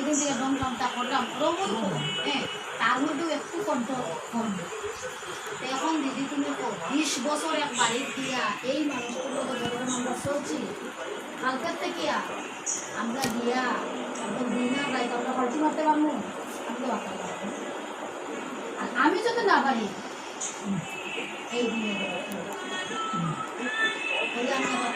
যেদিন থেকে দম দমটা করলাম ওরকম হ্যাঁ তার মধ্যেও একটু কন্ট্রোল করবে। এখন দিদি তুমি 20 বছর এক বাড়ির দিয়া এই মানুষগুলো যখন আমরা চলছি কালকের থেকে আমরা দিয়া একদম দিনা রাইতে আমরা পাল্টি মারতে পারবো, আমরা বাঁচতে পারবো। আর আমি যদি না পারি এই দিনে আমি আবার